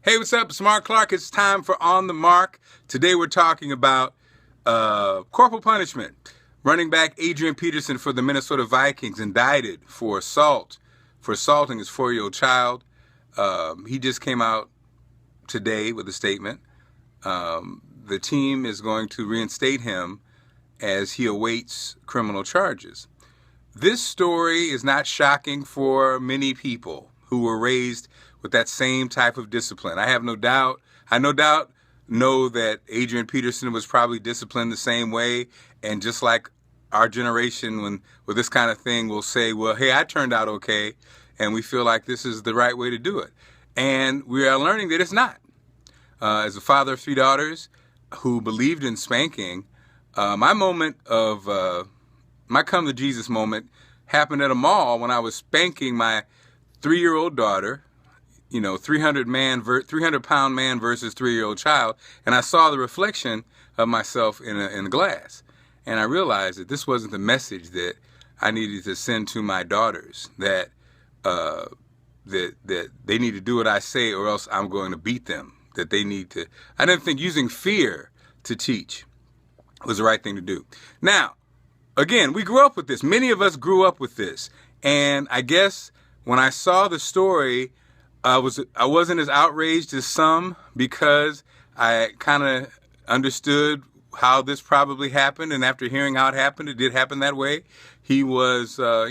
Hey, what's up? It's Marc Clarke. It's time for On the Mark. Today we're talking about corporal punishment. Running back Adrian Peterson for the Minnesota Vikings indicted for assaulting his 4-year-old child. He just came out today with a statement. The team is going to reinstate him as he awaits criminal charges. This story is not shocking for many people who were raised with that same type of discipline. I no doubt know that Adrian Peterson was probably disciplined the same way, and just like our generation with this kind of thing will say, well, hey, I turned out okay, and we feel like this is the right way to do it. And we are learning that it's not. As a father of 3 daughters who believed in spanking, my come to Jesus moment happened at a mall when I was spanking my 3-year-old daughter. 300-pound man versus 3-year-old child, and I saw the reflection of myself in a glass, and I realized that this wasn't the message that I needed to send to my daughters. That they need to do what I say, or else I'm going to beat them. That they need to. I didn't think using fear to teach was the right thing to do. Now, again, we grew up with this. Many of us grew up with this, and I guess when I saw the story, I wasn't as outraged as some, because I kind of understood how this probably happened, and after hearing how it happened, it did happen that way. He was, I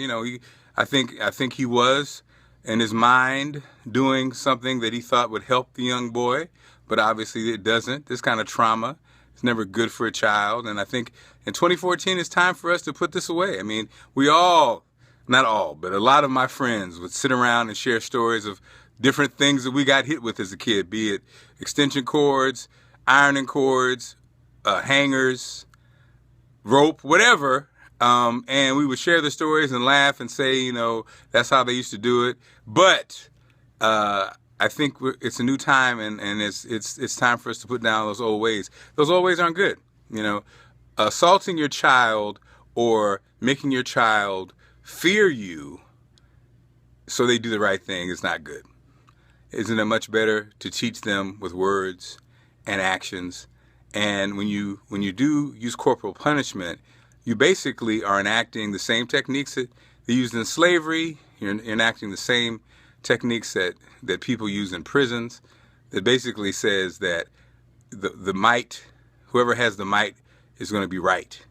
think he was in his mind doing something that he thought would help the young boy, but obviously it doesn't. This kind of trauma is never good for a child, and I think in 2014 it's time for us to put this away. I mean, we all, not all, but a lot of my friends would sit around and share stories of different things that we got hit with as a kid, be it extension cords, ironing cords, hangers, rope, whatever. And we would share the stories and laugh and say, that's how they used to do it. But I think it's a new time, and it's time for us to put down those old ways. Those old ways aren't good. Assaulting your child or making your child fear you so they do the right thing is not good. Isn't it much better to teach them with words and actions? And when you do use corporal punishment, you basically are enacting the same techniques that they used in slavery. You're enacting the same techniques that people use in prisons. That basically says that the might, whoever has the might, is going to be right,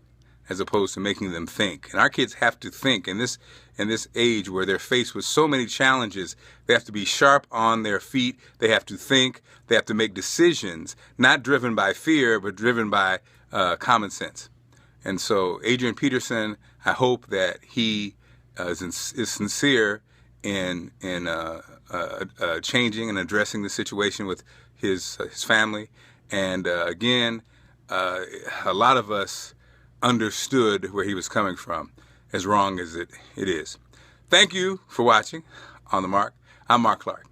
as opposed to making them think. And our kids have to think in this age where they're faced with so many challenges. They have to be sharp on their feet. They have to think. They have to make decisions, not driven by fear, but driven by common sense. And so Adrian Peterson, I hope that he is sincere in changing and addressing the situation with his family. And again, a lot of us understood where he was coming from, as wrong as it is. Thank you for watching On the Mark. I'm Marc Clarke.